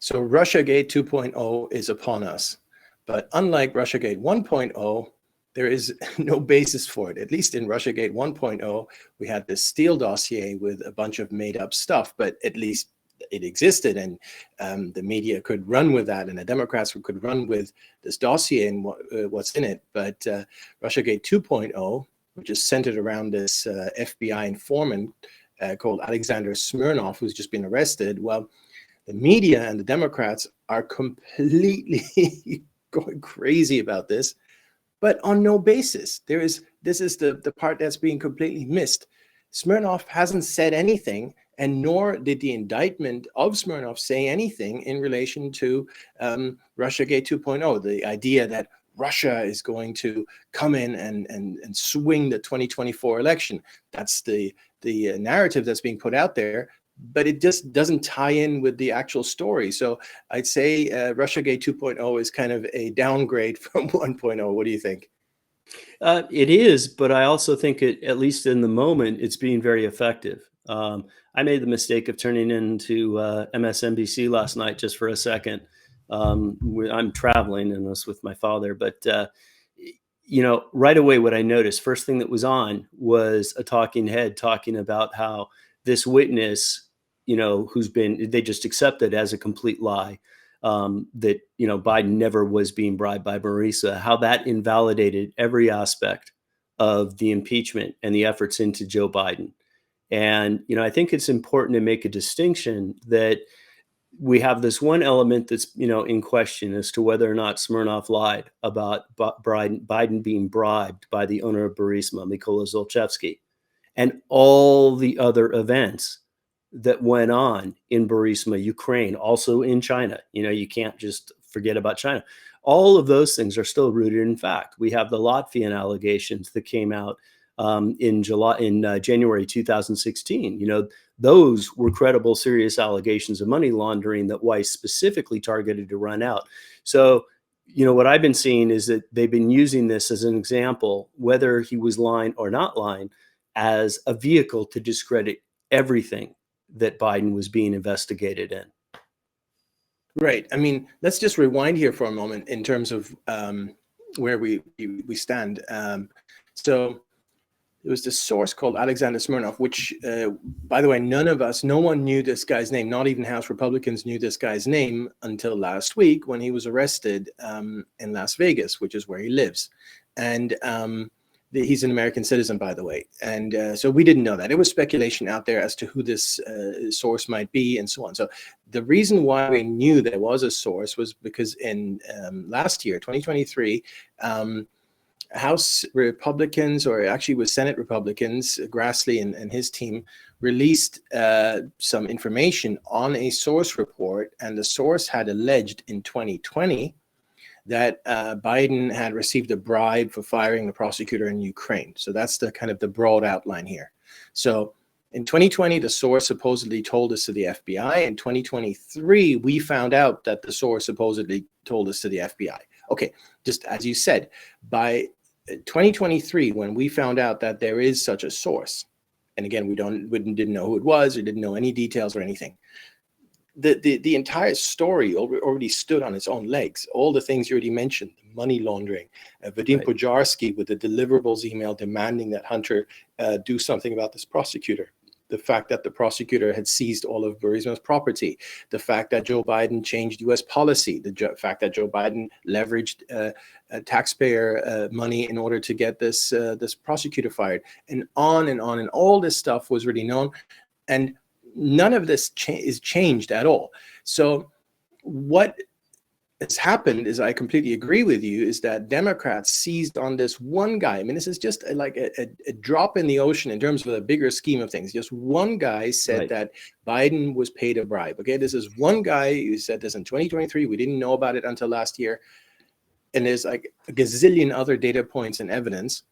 So Russiagate 2.0 is upon us. But unlike Russiagate 1.0, there is no basis for it. At least in Russiagate 1.0, we had this Steele dossier with a bunch of made up stuff, but at least it existed, and the media could run with that, and the Democrats could run with this dossier and what's in it. But Russiagate 2.0, which is centered around this FBI informant called Alexander Smirnov, who's just been arrested. Well, the media and the Democrats are completely going crazy about this, but on no basis. This is the part that's being completely missed. Smirnov hasn't said anything, and nor did the indictment of Smirnov say anything in relation to Russiagate 2.0, the idea that Russia is going to come in and swing the 2024 election. That's the narrative that's being put out there, but it just doesn't tie in with the actual story. So I'd say Russiagate 2.0 is kind of a downgrade from 1.0. What do you think? It is, but I also think at least in the moment, it's being very effective. I made the mistake of turning into MSNBC last night just for a second. I'm traveling and was with my father, but right away, what I noticed, first thing that was on was a talking head talking about how this witness, they just accepted as a complete lie, that, Biden never was being bribed by Burisma, how that invalidated every aspect of the impeachment and the efforts into Joe Biden. And, I think it's important to make a distinction that we have this one element that's, in question as to whether or not Smirnov lied about Biden being bribed by the owner of Burisma, Mykola Zlochevsky, and all the other events that went on in Burisma, Ukraine, also in China. You can't just forget about China. All of those things are still rooted in fact. We have the Latvian allegations that came out in January 2016. Those were credible, serious allegations of money laundering that Weiss specifically targeted to run out. So, what I've been seeing is that they've been using this as an example, whether he was lying or not lying, as a vehicle to discredit everything that Biden was being investigated in. Right. I mean, let's just rewind here for a moment in terms of where we stand. So there was this source called Alexander Smirnov, which, by the way, no one knew this guy's name. Not even House Republicans knew this guy's name until last week when he was arrested in Las Vegas, which is where he lives. And he's an American citizen, by the way. And so we didn't know that. It was speculation out there as to who this source might be and so on. So the reason why we knew there was a source was because in last year, 2023, House Republicans, or actually with Senate Republicans, Grassley and his team, released some information on a source report, and the source had alleged in 2020 that Biden had received a bribe for firing the prosecutor in Ukraine. So that's the kind of the broad outline here. So in 2020, the source supposedly told us to the FBI. In 2023, we found out that the source supposedly told us to the FBI. Okay, just as you said, by 2023, when we found out that there is such a source, and again, we didn't know who it was, or didn't know any details or anything, the entire story already stood on its own legs. All the things you already mentioned, money laundering, Vadim Pojarsky with the deliverables email demanding that Hunter do something about this prosecutor, the fact that the prosecutor had seized all of Burisma's property, the fact that Joe Biden changed U.S. policy, the fact that Joe Biden leveraged taxpayer money in order to get this prosecutor fired, and on and on. And all this stuff was already known, and none of this is changed at all. So what has happened is, I completely agree with you, is that Democrats seized on this one guy. I mean, this is just like a drop in the ocean in terms of the bigger scheme of things. Just one guy said that Biden was paid a bribe. Okay, this is one guy who said this in 2023. We didn't know about it until last year. And there's like a gazillion other data points and evidence.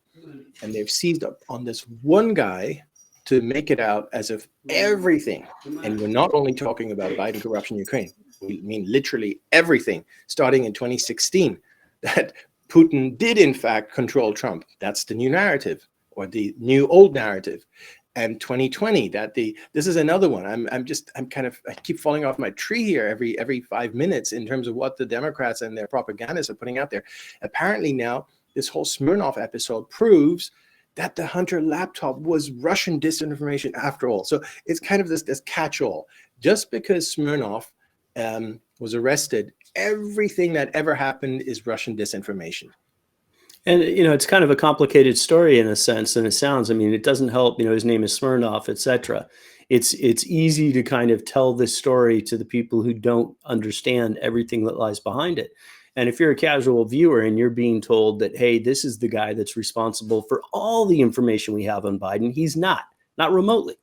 And they've seized up on this one guy to make it out as if everything, and we're not only talking about Biden corruption in Ukraine, we mean literally everything, starting in 2016, that Putin did in fact control Trump. That's the new narrative, or the new old narrative. And 2020, this is another one. I keep falling off my tree here every 5 minutes in terms of what the Democrats and their propagandists are putting out there. Apparently now, this whole Smirnov episode proves that the Hunter laptop was Russian disinformation after all. So it's kind of this catch-all. Just because Smirnov was arrested, everything that ever happened is Russian disinformation. And, it's kind of a complicated story in a sense, and it sounds, it doesn't help, his name is Smirnov, etc. It's easy to kind of tell this story to the people who don't understand everything that lies behind it. And if you're a casual viewer and you're being told that, hey, this is the guy that's responsible for all the information we have on Biden, he's not remotely.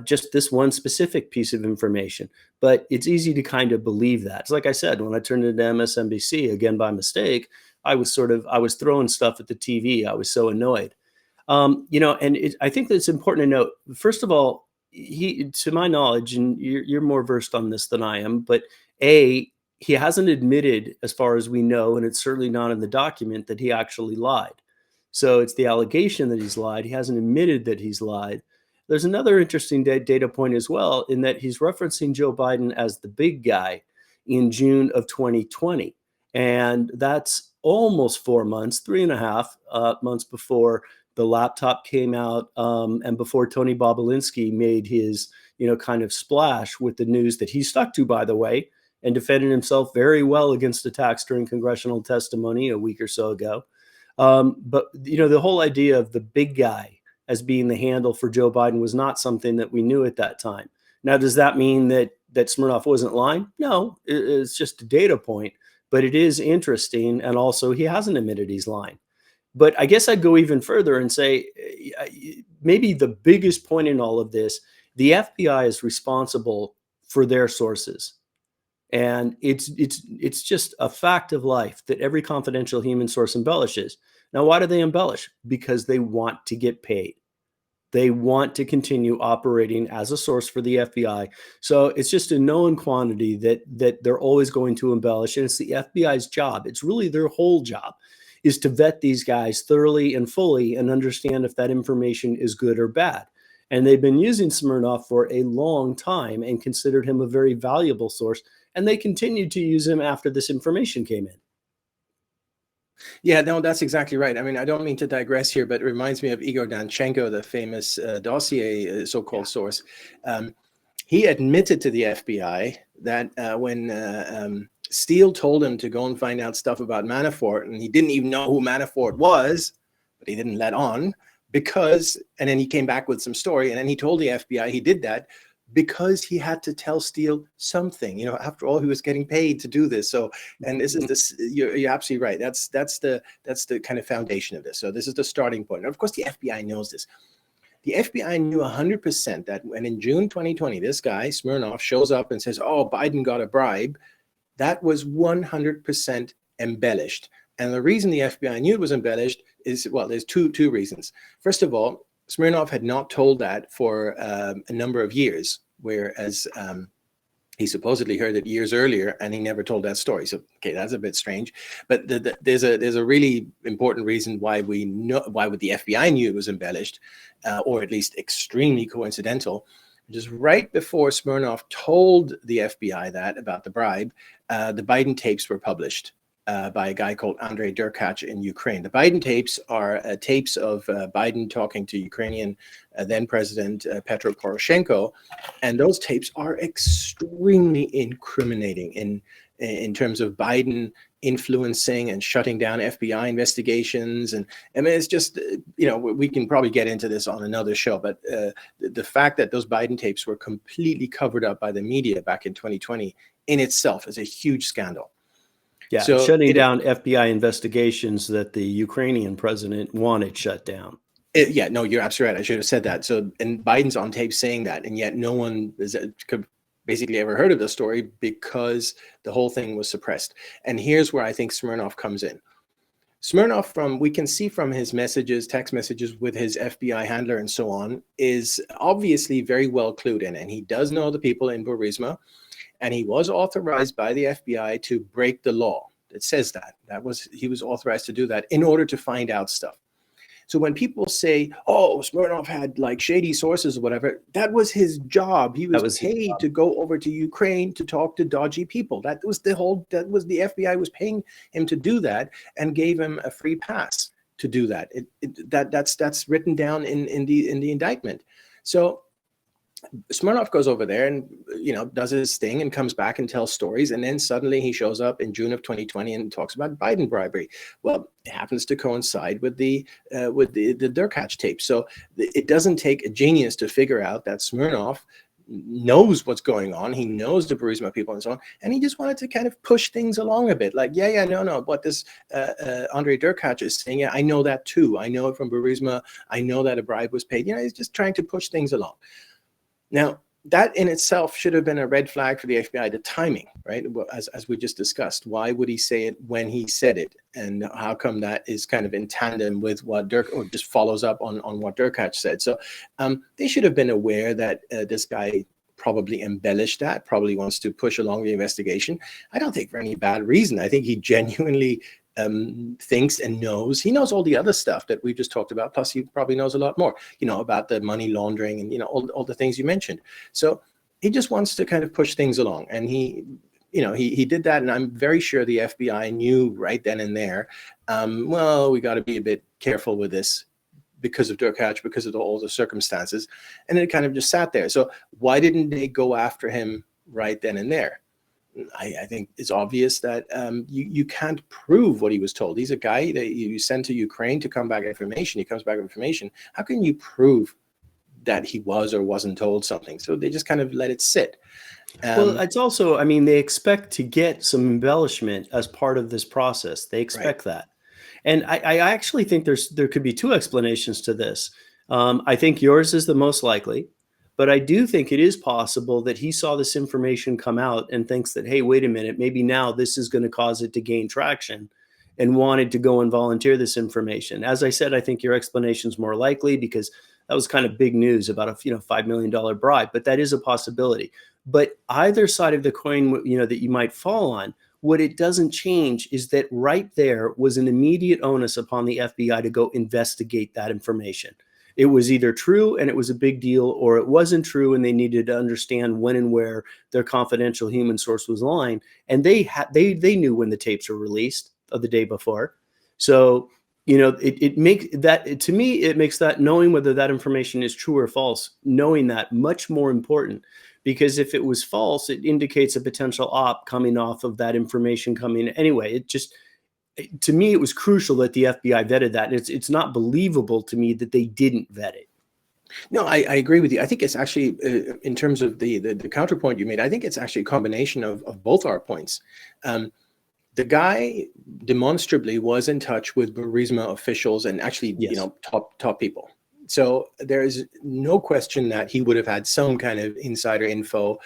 Just this one specific piece of information. But it's easy to kind of believe that. It's like I said, when I turned into MSNBC, again by mistake, I was throwing stuff at the TV. I was so annoyed. I think that it's important to note, first of all, to my knowledge, and you're more versed on this than I am, but he hasn't admitted, as far as we know, and it's certainly not in the document, that he actually lied. So it's the allegation that he's lied. He hasn't admitted that he's lied. There's another interesting data point as well, in that he's referencing Joe Biden as the big guy in June of 2020. And that's almost 4 months, 3.5 months before the laptop came out, and before Tony Bobulinski made his, kind of splash with the news that he stuck to, by the way, and defended himself very well against attacks during congressional testimony a week or so ago. But, the whole idea of the big guy as being the handle for Joe Biden was not something that we knew at that time. Now, does that mean that Smirnov wasn't lying? No, it's just a data point. But it is interesting, and also he hasn't admitted he's lying. But I guess I'd go even further and say maybe the biggest point in all of this, the FBI is responsible for their sources. And it's just a fact of life that every confidential human source embellishes. Now, why do they embellish? Because they want to get paid. They want to continue operating as a source for the FBI. So it's just a known quantity that they're always going to embellish. And it's the FBI's job. It's really their whole job, is to vet these guys thoroughly and fully and understand if that information is good or bad. And they've been using Smirnov for a long time and considered him a very valuable source. And they continued to use him after this information came in. Yeah, no, that's exactly right. I don't mean to digress here, but it reminds me of Igor Danchenko, the famous dossier so-called source. He admitted to the FBI that when Steele told him to go and find out stuff about Manafort, and he didn't even know who Manafort was, but he didn't let on, and then he came back with some story, and then he told the FBI he did that because he had to tell Steele something. After all, he was getting paid to do this. So, and you're absolutely right. That's the kind of foundation of this. So this is the starting point. And of course, the FBI knows this. The FBI knew 100% that when in June 2020, this guy, Smirnov, shows up and says, oh, Biden got a bribe, that was 100% embellished. And the reason the FBI knew it was embellished is, well, there's two reasons. First of all, Smirnov had not told that for a number of years, whereas he supposedly heard it years earlier, and he never told that story. So, okay, that's a bit strange. But there's a really important reason why the FBI knew it was embellished, or at least extremely coincidental. Just right before Smirnov told the FBI that about the bribe, the Biden tapes were published by a guy called Andrei Derkach in Ukraine. The Biden tapes are tapes of Biden talking to Ukrainian then President Petro Poroshenko, and those tapes are extremely incriminating in terms of Biden influencing and shutting down FBI investigations. And it's just, we can probably get into this on another show, but the fact that those Biden tapes were completely covered up by the media back in 2020 in itself is a huge scandal. Yeah, so shutting down FBI investigations that the Ukrainian president wanted shut down. Yeah, no, you're absolutely right. I should have said that. So, and Biden's on tape saying that, and yet no one could basically ever heard of the story because the whole thing was suppressed. And here's where I think Smirnov comes in. Smirnov, we can see from his messages, text messages with his FBI handler and so on, is obviously very well clued in, and he does know the people in Burisma. And he was authorized by the FBI to break the law. It says that. He was authorized to do that in order to find out stuff. So when people say, "Oh, Smirnov had like shady sources or whatever," that was his job. He was paid to go over to Ukraine to talk to dodgy people. That was the FBI was paying him to do that and gave him a free pass to do that. That's written down in the indictment. So Smirnov goes over there and does his thing and comes back and tells stories, and then suddenly he shows up in June of 2020 and talks about Biden bribery. Well, it happens to coincide with the Derkach tape. So it doesn't take a genius to figure out that Smirnov knows what's going on. He knows the Burisma people and so on, and he just wanted to kind of push things along a bit. Like, no, what this Andrei Derkach is saying, yeah, I know that too. I know it from Burisma. I know that a bribe was paid. He's just trying to push things along. Now, that in itself should have been a red flag for the FBI, the timing, right? As we just discussed, why would he say it when he said it? And how come that is kind of in tandem with what or just follows up on what Derkach said? So they should have been aware that this guy probably embellished that, probably wants to push along the investigation. I don't think for any bad reason. I think he genuinely thinks and knows. He knows all the other stuff that we just talked about. Plus, he probably knows a lot more, about the money laundering and, all the things you mentioned. So he just wants to kind of push things along. And he did that. And I'm very sure the FBI knew right then and there, well, we got to be a bit careful with this because of Derkach, because of all the circumstances. And it kind of just sat there. So why didn't they go after him right then and there? I think it's obvious that you can't prove what he was told. He's a guy that you send to Ukraine to come back information. He comes back with information. How can you prove that he was or wasn't told something? So they just kind of let it sit. Well, it's also, they expect to get some embellishment as part of this process. They expect that. And I actually think there could be two explanations to this. I think yours is the most likely. But I do think it is possible that he saw this information come out and thinks that, hey, wait a minute, maybe now this is going to cause it to gain traction, and wanted to go and volunteer this information. As I said, I think your explanation is more likely because that was kind of big news about a $5 million bribe, but that is a possibility. But either side of the coin, that you might fall on, what it doesn't change is that right there was an immediate onus upon the FBI to go investigate that information. It was either true and it was a big deal, or it wasn't true and they needed to understand when and where their confidential human source was lying. And they knew when the tapes were released of the day before. So, it makes that, to me, it makes that knowing whether that information is true or false, knowing that much more important. Because if it was false, it indicates a potential op coming off of that information coming anyway. To me, it was crucial that the FBI vetted that. It's not believable to me that they didn't vet it. No, I agree with you. I think it's actually, in terms of the counterpoint you made, I think it's actually a combination of both our points. The guy demonstrably was in touch with Burisma officials and actually, top people. So there is no question that he would have had some kind of insider info.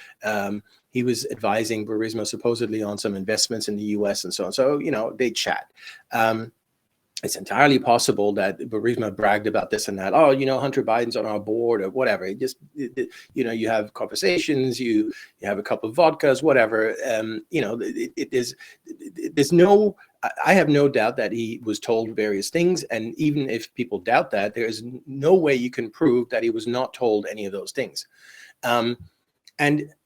He was advising Burisma supposedly on some investments in the US and so on. So, they chat. It's entirely possible that Burisma bragged about this and that. Oh, Hunter Biden's on our board or whatever. You have conversations, you have a couple of vodkas, whatever. I have no doubt that he was told various things. And even if people doubt that, there is no way you can prove that he was not told any of those things. And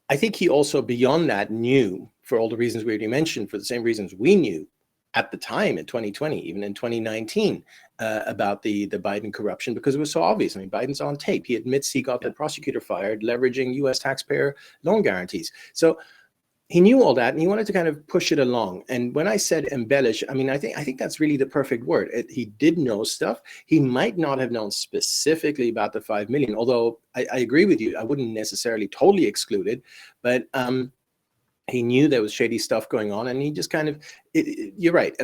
I think he also, beyond that, knew, for all the reasons we already mentioned, for the same reasons we knew at the time in 2020, even in 2019, about the Biden corruption, because it was so obvious. Biden's on tape. He admits he got the prosecutor fired, leveraging U.S. taxpayer loan guarantees. So he knew all that, and he wanted to kind of push it along. And when I said embellish, I think that's really the perfect word. He did know stuff. He might not have known specifically about the 5 million, although I agree with you. I wouldn't necessarily totally exclude it, but he knew there was shady stuff going on, and he just kind of, you're right.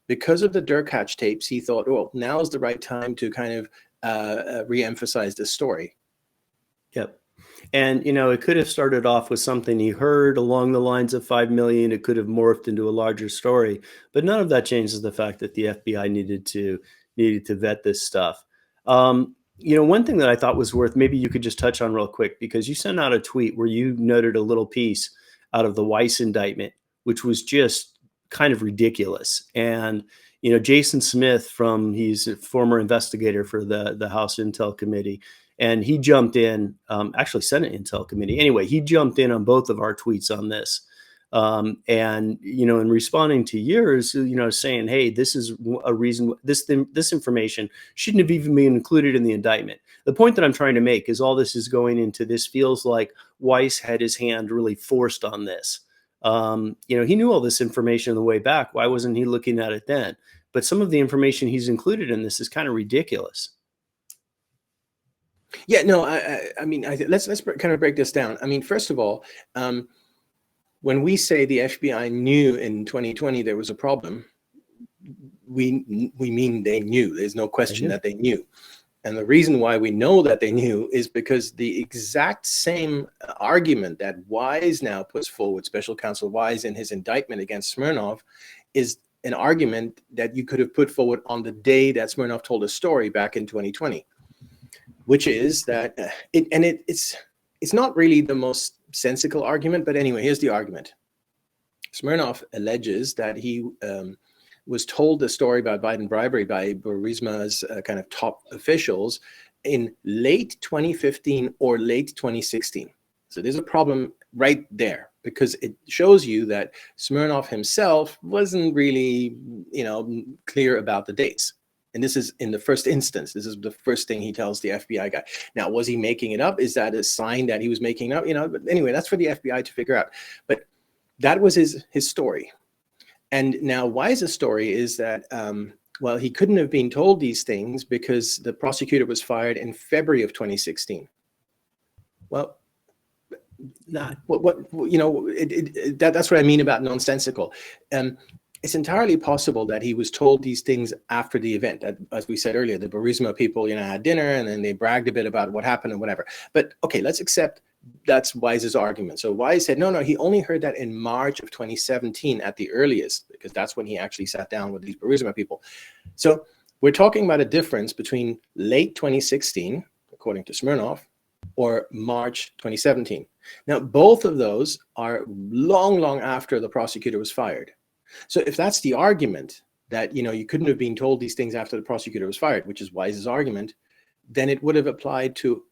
Because of the Derkach tapes, he thought, well, now is the right time to kind of re-emphasize this story. Yep. And, it could have started off with something he heard along the lines of 5 million. It could have morphed into a larger story, but none of that changes the fact that the FBI needed to vet this stuff. One thing that I thought was worth, maybe you could just touch on real quick, because you sent out a tweet where you noted a little piece out of the Weiss indictment, which was just kind of ridiculous. And, Jason Smith he's a former investigator for the House Intel Committee, and he jumped in, actually Senate Intel Committee. Anyway, he jumped in on both of our tweets on this. And, in responding to yours, saying, hey, this is a reason this information shouldn't have even been included in the indictment. The point that I'm trying to make is all this is going into this feels like Weiss had his hand really forced on this. He knew all this information on the way back. Why wasn't he looking at it then? But some of the information he's included in this is kind of ridiculous. Yeah, no, let's kind of break this down. I mean, first of all, when we say the FBI knew in 2020 there was a problem, we mean they knew. There's no question that they knew. And the reason why we know that they knew is because the exact same argument that Weiss now puts forward, Special Counsel Weiss in his indictment against Smirnov, is an argument that you could have put forward on the day that Smirnov told a story back in 2020, which is that it's not really the most sensical argument, but anyway, here's the argument. Smirnov alleges that he was told the story about Biden bribery by Burisma's kind of top officials in late 2015 or late 2016. So there's a problem right there, because it shows you that Smirnov himself wasn't really, clear about the dates. And this is in the first instance. This is the first thing he tells the FBI guy. Now, was he making it up? Is that a sign that he was making it up? But anyway, that's for the FBI to figure out. But that was his story. And now Weiss's story is that, he couldn't have been told these things because the prosecutor was fired in February of 2016. Well, that's what I mean about nonsensical. It's entirely possible that he was told these things after the event. That, as we said earlier, the Burisma people, had dinner and then they bragged a bit about what happened and whatever. But okay, let's accept that's Weiss's argument. So Weiss said, no, he only heard that in March of 2017 at the earliest, because that's when he actually sat down with these Burisma people. So we're talking about a difference between late 2016, according to Smirnov, or March 2017. Now, both of those are long after the prosecutor was fired. So if that's the argument that, you couldn't have been told these things after the prosecutor was fired, which is Weiss's argument, then it would have applied to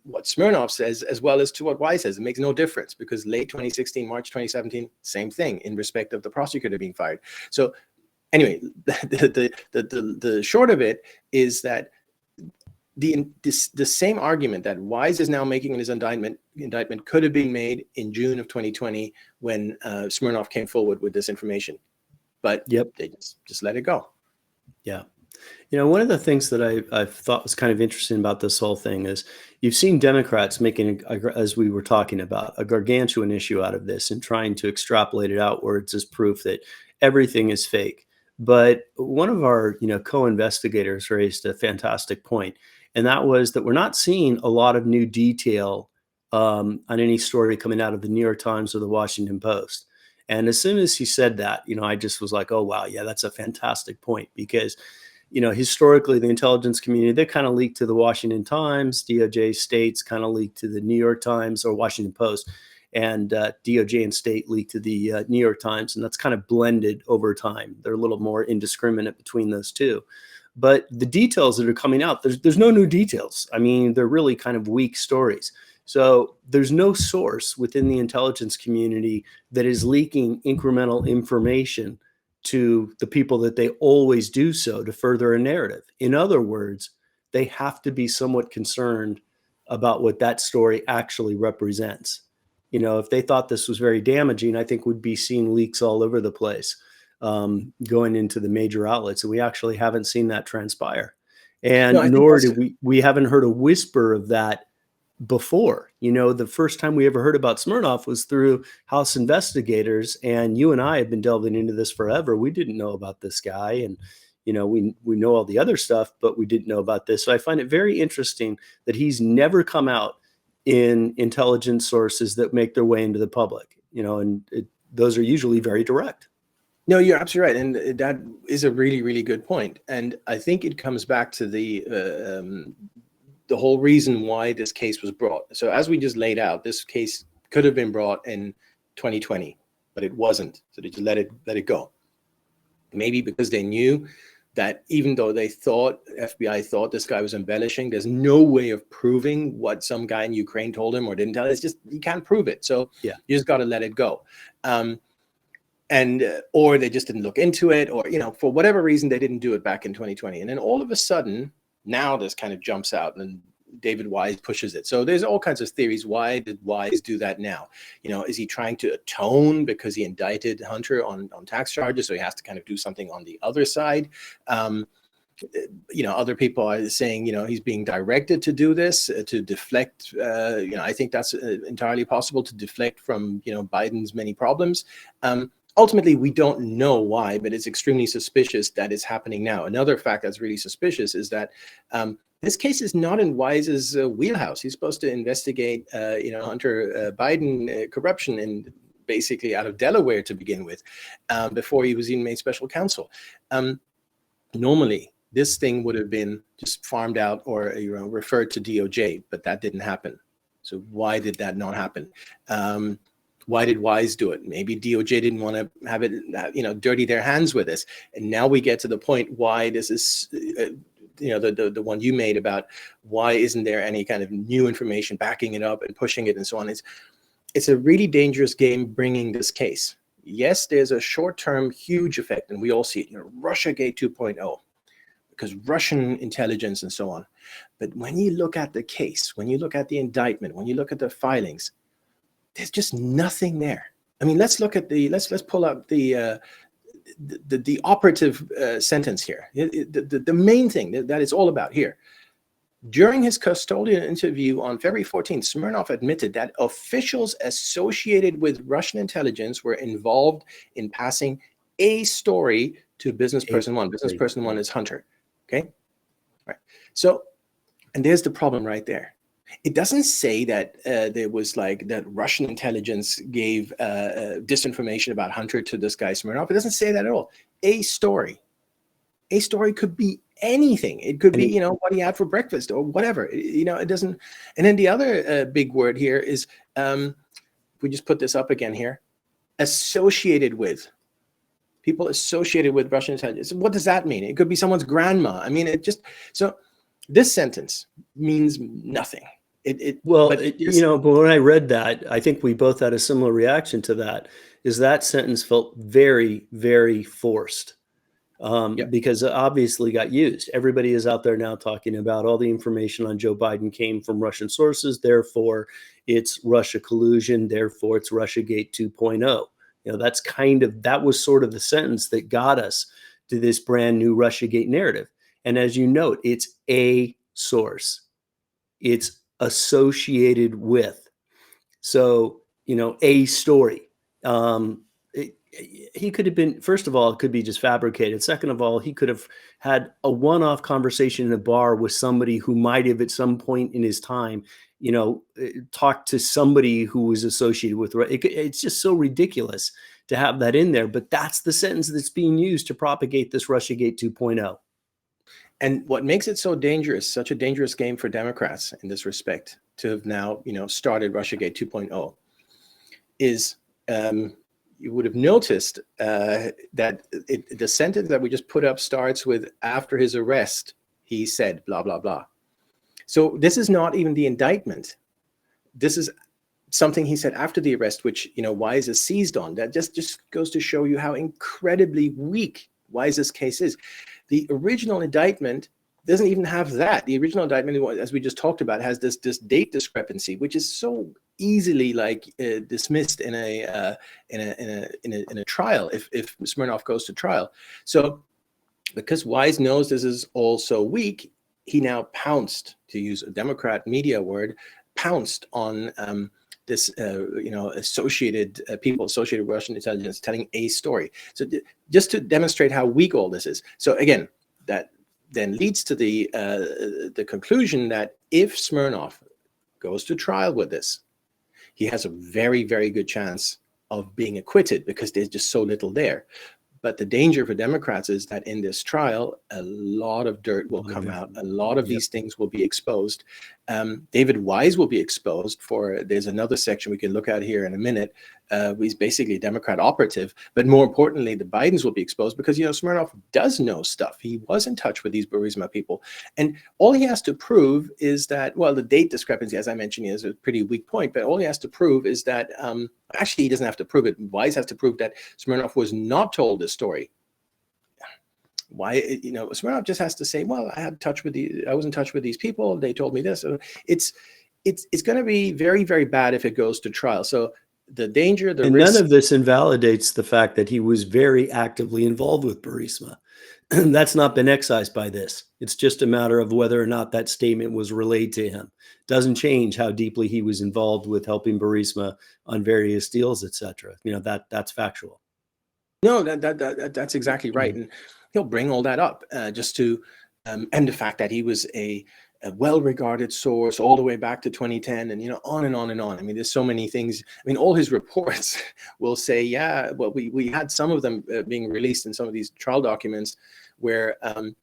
what Smirnov says as well as to what Weiss says. It makes no difference, because late 2016, March 2017, same thing in respect of the prosecutor being fired. So anyway, the short of it is that the same argument that Weiss is now making in his indictment could have been made in June of 2020 when Smirnov came forward with this information. But they just let it go. Yeah. One of the things that I thought was kind of interesting about this whole thing is you've seen Democrats making, as we were talking about, a gargantuan issue out of this and trying to extrapolate it outwards as proof that everything is fake. But one of our, co-investigators raised a fantastic point, and that was that we're not seeing a lot of new detail on any story coming out of the New York Times or the Washington Post. And as soon as he said that, I just was like, oh, wow, yeah, that's a fantastic point, because historically, the intelligence community, they kind of leaked to the Washington Times, DOJ states kind of leaked to the New York Times or Washington Post, and DOJ and state leaked to the New York Times, and that's kind of blended over time. They're a little more indiscriminate between those two. But the details that are coming out, there's no new details. I mean, they're really kind of weak stories. So there's no source within the intelligence community that is leaking incremental information to the people that they always do so to further a narrative. In other words, they have to be somewhat concerned about what that story actually represents. If they thought this was very damaging, I think we'd be seeing leaks all over the place going into the major outlets. And we actually haven't seen that transpire. And nor do we haven't heard a whisper of that before. The first time we ever heard about Smirnov was through House investigators, and you and I have been delving into this forever. We didn't know about this guy, and we know all the other stuff, but we didn't know about this. So I find it very interesting that he's never come out in intelligence sources that make their way into the public. Those are usually very direct. No, you're absolutely right, and that is a really, really good point. And I think it comes back to the whole reason why this case was brought. So as we just laid out, this case could have been brought in 2020, but it wasn't. So they just let it go. maybe because they knew that even though FBI thought this guy was embellishing, there's no way of proving what some guy in Ukraine told him or didn't tell. It's just, you can't prove it. So you just got to let it go. Or they just didn't look into it, or, for whatever reason, they didn't do it back in 2020. And then all of a sudden, now this kind of jumps out and David Weiss pushes it. So there's all kinds of theories. Why did Weiss do that now? Is he trying to atone because he indicted Hunter on tax charges? So he has to kind of do something on the other side. Other people are saying, he's being directed to do this, to deflect. I think that's entirely possible, to deflect from, Biden's many problems. Ultimately, we don't know why, but it's extremely suspicious that it's happening now. Another fact that's really suspicious is that this case is not in Weiss's wheelhouse. He's supposed to investigate, Hunter Biden corruption in basically out of Delaware to begin with, before he was even made special counsel. Normally, this thing would have been just farmed out or referred to DOJ, but that didn't happen. So why did that not happen? Why did Weiss do it? Maybe DOJ didn't want to have it, dirty their hands with this. And now we get to the point why this is, the one you made about why isn't there any kind of new information backing it up and pushing it and so on. It's a really dangerous game bringing this case. Yes, there's a short-term huge effect, and we all see it, Russiagate 2.0, because Russian intelligence and so on. But when you look at the case, when you look at the indictment, when you look at the filings, there's just nothing there. I mean, let's look at let's pull up the operative sentence here. The main thing that it's all about here. During his custodial interview on February 14th, Smirnov admitted that officials associated with Russian intelligence were involved in passing a story to business person one. Business person one is Hunter. Okay, right. So, and there's the problem right there. It doesn't say that there was that Russian intelligence gave disinformation about Hunter to this guy Smirnov. It doesn't say that at all. A story could be anything. It could be, what he had for breakfast or whatever. It doesn't. And then the other big word here is, we just put this up again here, associated with. People associated with Russian intelligence. What does that mean? It could be someone's grandma. I mean, so this sentence means nothing. But when I read that, I think we both had a similar reaction to that, is that sentence felt very, very forced, because it obviously got used. Everybody is out there now talking about all the information on Joe Biden came from Russian sources. Therefore, it's Russia collusion. Therefore, it's Russiagate 2.0. That was sort of the sentence that got us to this brand new Russiagate narrative. And as you note, it's a source. It's associated with. So, a story. He could have been, first of all, it could be just fabricated. Second of all, he could have had a one-off conversation in a bar with somebody who might have at some point in his time, talked to somebody who was associated with it. It's just so ridiculous to have that in there. But that's the sentence that's being used to propagate this Russiagate 2.0. And what makes it so dangerous, such a dangerous game for Democrats in this respect, to have now, started Russiagate 2.0, is you would have noticed that the sentence that we just put up starts with, after his arrest, he said, blah, blah, blah. So this is not even the indictment. This is something he said after the arrest, which, Weiss is seized on. That just goes to show you how incredibly weak Weiss's case is. The original indictment doesn't even have that. The original indictment, as we just talked about, has this date discrepancy, which is so easily dismissed in a trial if Smirnov goes to trial. So because Weiss knows this is all so weak, he now pounced, to use a Democrat media word, pounced on this, associated people associated with Russian intelligence telling a story. So just to demonstrate how weak all this is. So again, that then leads to the conclusion that if Smirnov goes to trial with this, he has a very, very good chance of being acquitted because there's just so little there. But the danger for Democrats is that in this trial, a lot of dirt will come out. A lot of these things will be exposed. David Weiss will be exposed for, there's another section we can look at here in a minute. He's basically a Democrat operative, but more importantly, the Bidens will be exposed because, Smirnov does know stuff. He was in touch with these Burisma people. And all he has to prove is that, well, the date discrepancy, as I mentioned, is a pretty weak point, but all he has to prove is that, actually, he doesn't have to prove it. Weiss has to prove that Smirnov was not told this story. Why, Smirnov just has to say, well, I was in touch with these people. They told me this. So it's going to be very, very bad if it goes to trial. So the danger, the risk. None of this invalidates the fact that he was very actively involved with Burisma. That's not been excised by this. It's just a matter of whether or not that statement was relayed to him. Doesn't change how deeply he was involved with helping Burisma on various deals, etc. That's factual. No, that's exactly right. And he'll bring all that up just to, and the fact that he was a well-regarded source all the way back to 2010 and, on and on and on. I mean, there's so many things. I mean, all his reports will say, yeah, well, we had some of them being released in some of these trial documents where he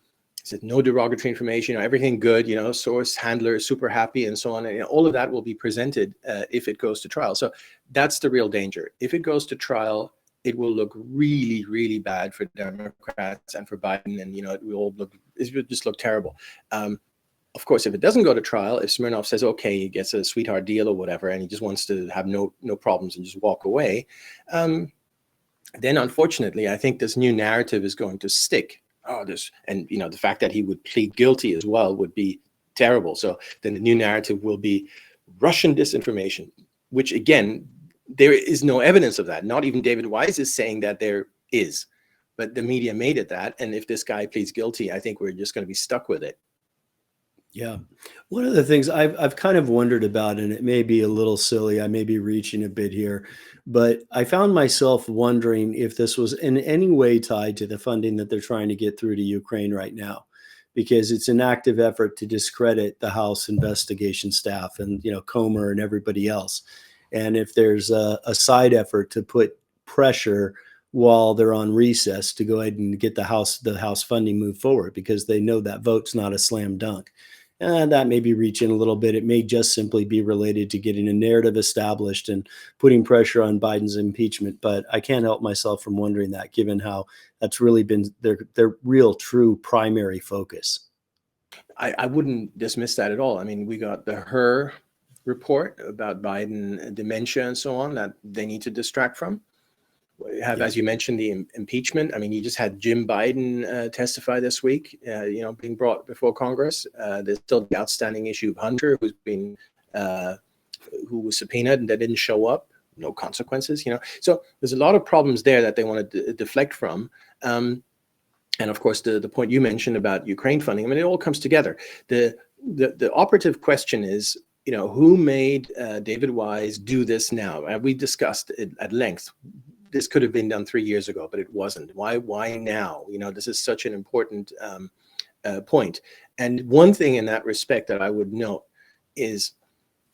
said no derogatory information, everything good, source handler super happy and so on. And all of that will be presented if it goes to trial. So that's the real danger. If it goes to trial, it will look really, really bad for Democrats and for Biden, and it will just look terrible. Of course, if it doesn't go to trial, if Smirnov says okay, he gets a sweetheart deal or whatever, and he just wants to have no problems and just walk away, then unfortunately, I think this new narrative is going to stick. The fact that he would plead guilty as well would be terrible. So then the new narrative will be Russian disinformation, which again, there is no evidence of that. Not even David Weiss is saying that there is, but the media made it that. And if this guy pleads guilty, I think we're just going to be stuck with it. Yeah. One of the things I've kind of wondered about, and it may be a little silly, I may be reaching a bit here, but I found myself wondering if this was in any way tied to the funding that they're trying to get through to Ukraine right now, because it's an active effort to discredit the House investigation staff and, Comer and everybody else. And if there's a side effort to put pressure while they're on recess to go ahead and get the House funding moved forward, because they know that vote's not a slam dunk. That may be reaching a little bit. It may just simply be related to getting a narrative established and putting pressure on Biden's impeachment. But I can't help myself from wondering that, given how that's really been their real, true primary focus. I wouldn't dismiss that at all. I mean, we got the HER report about Biden dementia and so on that they need to distract from. We have, as you mentioned, the impeachment. I mean, you just had Jim Biden testify this week, being brought before Congress. There's still the outstanding issue of Hunter, who was subpoenaed and that didn't show up. No consequences, So there's a lot of problems there that they want to deflect from. And of course, the point you mentioned about Ukraine funding, I mean, it all comes together. The operative question is, who made David Weiss do this now? And we discussed it at length. This could have been done 3 years ago, but it wasn't. Why now? This is such an important point. And one thing in that respect that I would note is,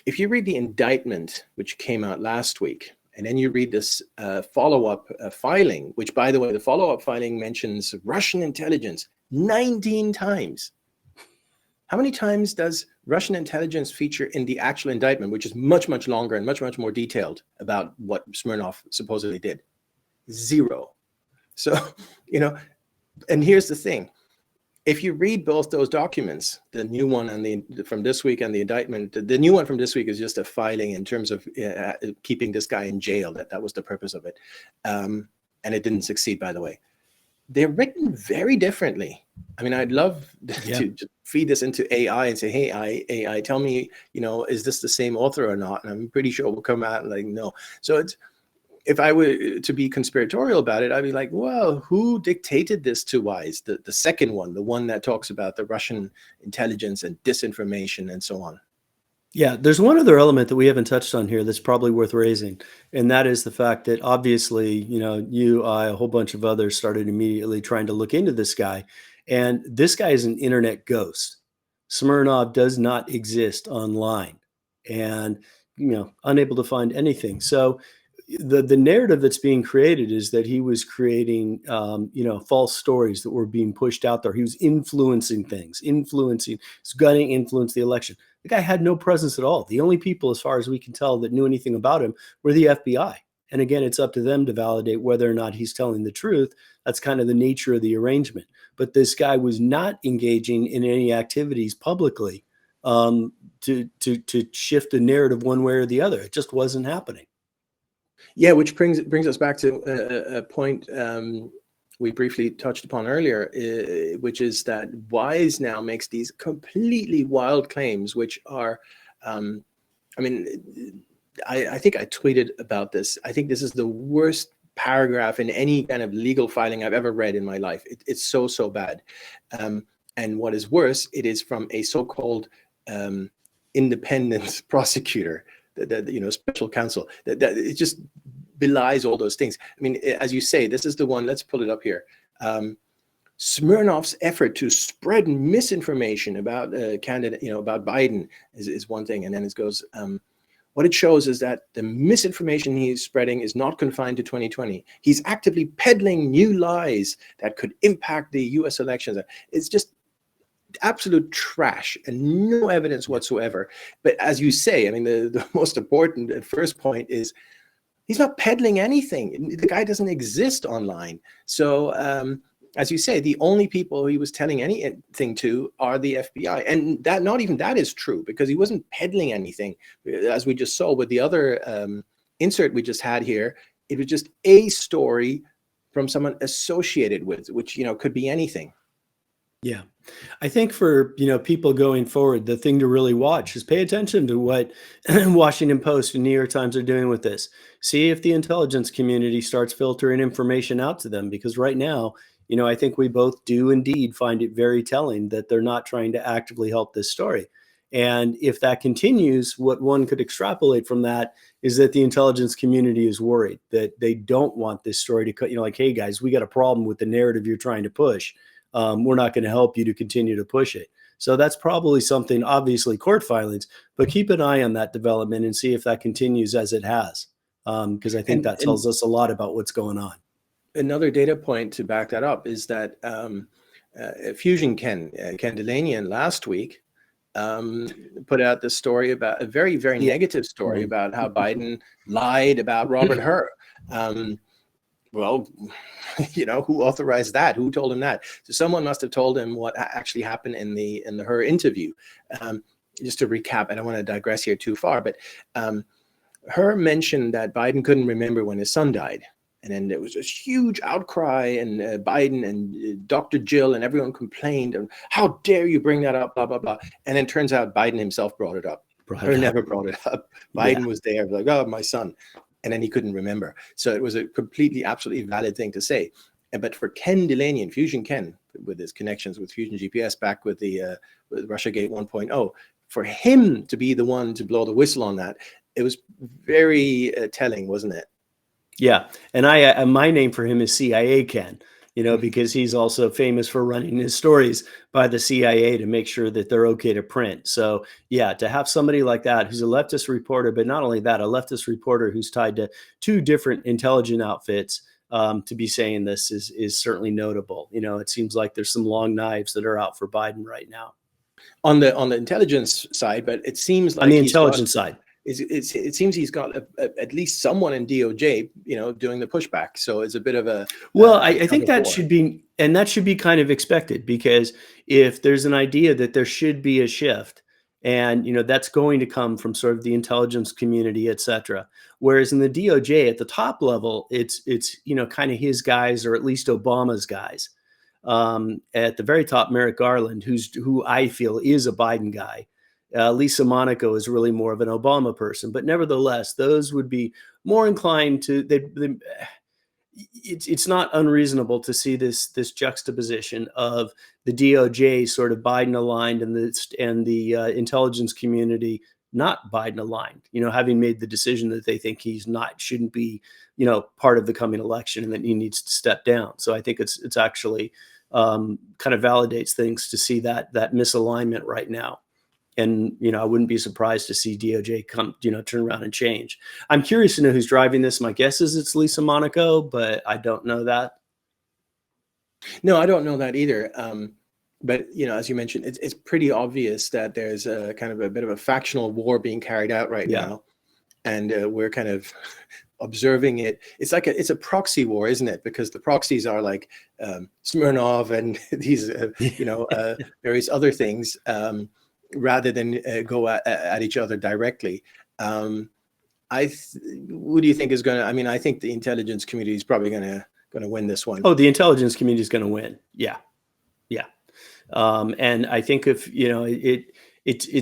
if you read the indictment, which came out last week, and then you read this follow-up filing, which, by the way, the follow-up filing mentions Russian intelligence 19 times. How many times does Russian intelligence feature in the actual indictment, which is much, much longer and much, much more detailed about what Smirnov supposedly did? 0. So, and here's the thing. If you read both those documents, the new one and from this week and the indictment, the new one from this week is just a filing in terms of keeping this guy in jail. That was the purpose of it. And it didn't succeed, by the way. They're written very differently. I mean, I'd love to feed this into AI and say, hey, AI, tell me, is this the same author or not? And I'm pretty sure it will come out like, no. So if I were to be conspiratorial about it, I'd be like, well, who dictated this to Weiss? The second one, the one that talks about the Russian intelligence and disinformation and so on. Yeah, there's one other element that we haven't touched on here that's probably worth raising, and that is the fact that obviously, you, I, a whole bunch of others started immediately trying to look into this guy, and this guy is an internet ghost. Smirnov does not exist online, and unable to find anything. So the narrative that's being created is that he was creating, false stories that were being pushed out there. He was influencing things, he's going to influence the election. The guy had no presence at all. The only people, as far as we can tell, that knew anything about him were the FBI. And again, it's up to them to validate whether or not he's telling the truth. That's kind of the nature of the arrangement. But this guy was not engaging in any activities publicly to shift the narrative one way or the other. It just wasn't happening. Yeah, which brings us back to a point we briefly touched upon earlier, which is that Weiss now makes these completely wild claims, which are, I mean, I think I tweeted about this. I think this is the worst paragraph in any kind of legal filing I've ever read in my life. It's so bad. And what is worse, it is from a so-called independent prosecutor, special counsel. That it just belies all those things. I mean, as you say, this is the one. Let's pull it up here. Smirnov's effort to spread misinformation about candidate, about Biden is one thing, and then it goes. What it shows is that the misinformation he's spreading is not confined to 2020. He's actively peddling new lies that could impact the U.S. elections. It's just absolute trash and no evidence whatsoever. But as you say, I mean, the most important first point is he's not peddling anything. The guy doesn't exist online. So as you say, the only people he was telling anything to are the FBI. And that not even that is true, because he wasn't peddling anything. As we just saw with the other insert we just had here, it was just a story from someone associated with, which, could be anything. Yeah. I think for, people going forward, the thing to really watch is pay attention to what Washington Post and New York Times are doing with this. See if the intelligence community starts filtering information out to them, because right now, I think we both do indeed find it very telling that they're not trying to actively help this story. And if that continues, what one could extrapolate from that is that the intelligence community is worried that they don't want this story to cut, like, hey guys, we got a problem with the narrative you're trying to push. We're not going to help you to continue to push it. So that's probably something, obviously court filings, but keep an eye on that development and see if that continues as it has. Because I think that tells us a lot about what's going on. Another data point to back that up is that Fusion Ken Delanian last week put out this story about a very, very negative story about how Biden lied about Robert Hur. Well, who authorized that? Who told him that? So someone must have told him what actually happened in the Hur interview. Just to recap, I don't want to digress here too far, but Hur mentioned that Biden couldn't remember when his son died. And then there was this huge outcry, and Biden and Dr. Jill and everyone complained, and how dare you bring that up, blah, blah, blah. And then it turns out Biden himself brought it up. Hur never brought it up. Biden was there, like, oh, my son. And then he couldn't remember. So it was a completely, absolutely valid thing to say. But for Ken Delanian, Fusion Ken, with his connections with Fusion GPS back with the with Russiagate 1.0, for him to be the one to blow the whistle on that, it was very telling, wasn't it? Yeah. And my name for him is CIA Ken, because he's also famous for running his stories by the CIA to make sure that they're okay to print. So yeah, to have somebody like that who's a leftist reporter, but not only that, a leftist reporter who's tied to two different intelligence outfits, to be saying this is certainly notable. It seems like there's some long knives that are out for Biden right now. On the intelligence side, but it seems like on the intelligence side. It seems he's got at least someone in DOJ, doing the pushback. So it's a bit of a I think that should be kind of expected, because if there's an idea that there should be a shift, and that's going to come from sort of the intelligence community, et cetera. Whereas in the DOJ at the top level, it's kind of his guys, or at least Obama's guys. At the very top, Merrick Garland, who I feel is a Biden guy. Lisa Monaco is really more of an Obama person, but nevertheless, those would be more inclined to. It's not unreasonable to see this juxtaposition of the DOJ sort of Biden aligned and the intelligence community not Biden aligned. Having made the decision that they think shouldn't be part of the coming election, and that he needs to step down. So I think it's actually kind of validates things to see that misalignment right now. And, I wouldn't be surprised to see DOJ come, turn around and change. I'm curious to know who's driving this. My guess is it's Lisa Monaco, but I don't know that. No, I don't know that either. But as you mentioned, it's pretty obvious that there's a kind of a bit of a factional war being carried out right Yeah. now, and we're kind of observing it. It's like it's a proxy war, isn't it? Because the proxies are like Smirnov and these various other things, rather than go at each other directly. Who do you think is going to? I mean, I think the intelligence community is probably going to win this one. Oh, the intelligence community is going to win. Yeah. And I think if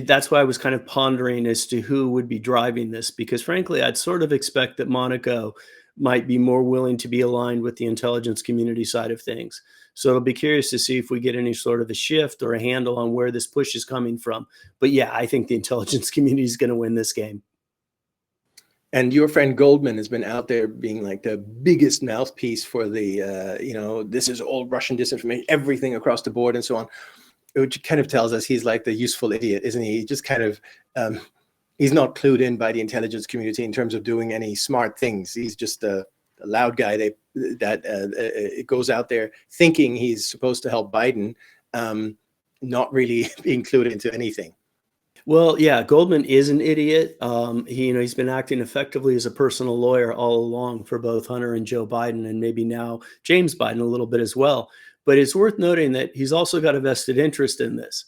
that's why I was kind of pondering as to who would be driving this, because frankly, I'd sort of expect that Monaco might be more willing to be aligned with the intelligence community side of things. So it'll be curious to see if we get any sort of a shift or a handle on where this push is coming from. But yeah, I think the intelligence community is going to win this game. And your friend Goldman has been out there being like the biggest mouthpiece for the, this is all Russian disinformation, everything across the board and so on, which kind of tells us he's like the useful idiot, isn't he? He just kind of, he's not clued in by the intelligence community in terms of doing any smart things. He's just a loud guy that goes out there thinking he's supposed to help Biden, not really being clued into anything. Well, yeah, Goldman is an idiot. He's been acting effectively as a personal lawyer all along for both Hunter and Joe Biden, and maybe now James Biden a little bit as well. But it's worth noting that he's also got a vested interest in this,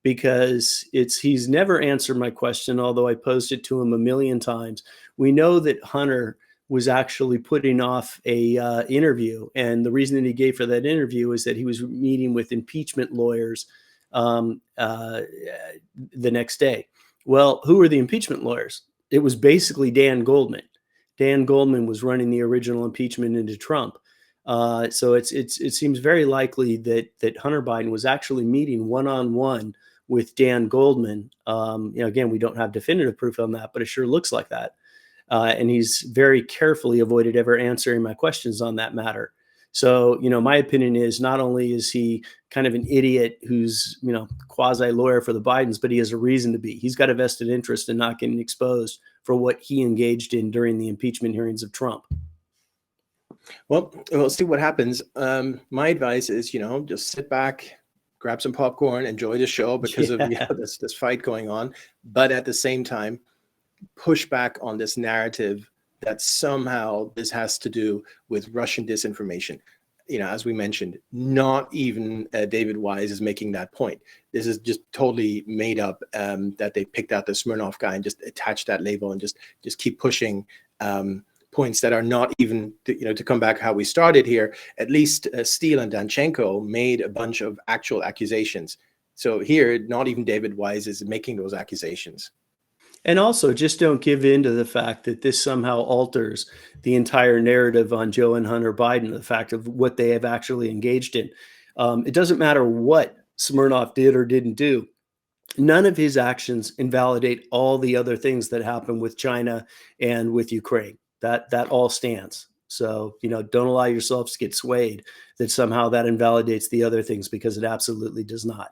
because he's never answered my question, although I posed it to him a million times. We know that Hunter was actually putting off a interview, and the reason that he gave for that interview is that he was meeting with impeachment lawyers the next day. Well, who were the impeachment lawyers? It was basically Dan Goldman. Dan Goldman was running the original impeachment into Trump. So it seems very likely that Hunter Biden was actually meeting one-on-one with Dan Goldman. Again, we don't have definitive proof on that, but it sure looks like that. And he's very carefully avoided ever answering my questions on that matter. So, my opinion is not only is he kind of an idiot who's, quasi lawyer for the Bidens, but he has a reason to be. He's got a vested interest in not getting exposed for what he engaged in during the impeachment hearings of Trump. Well, we'll see what happens. My advice is, just sit back, grab some popcorn, enjoy the show because of this fight going on. But at the same time, push back on this narrative that somehow this has to do with Russian disinformation. As we mentioned, not even David Weiss is making that point. This is just totally made up, that they picked out the Smirnov guy and just attached that label and just keep pushing points that are not even, to come back how we started here. At least Steele and Danchenko made a bunch of actual accusations. So here, not even David Weiss is making those accusations. And also, just don't give in to the fact that this somehow alters the entire narrative on Joe and Hunter Biden, the fact of what they have actually engaged in. It doesn't matter what Smirnov did or didn't do. None of his actions invalidate all the other things that happened with China and with Ukraine. That all stands. So, don't allow yourselves to get swayed that somehow that invalidates the other things, because it absolutely does not.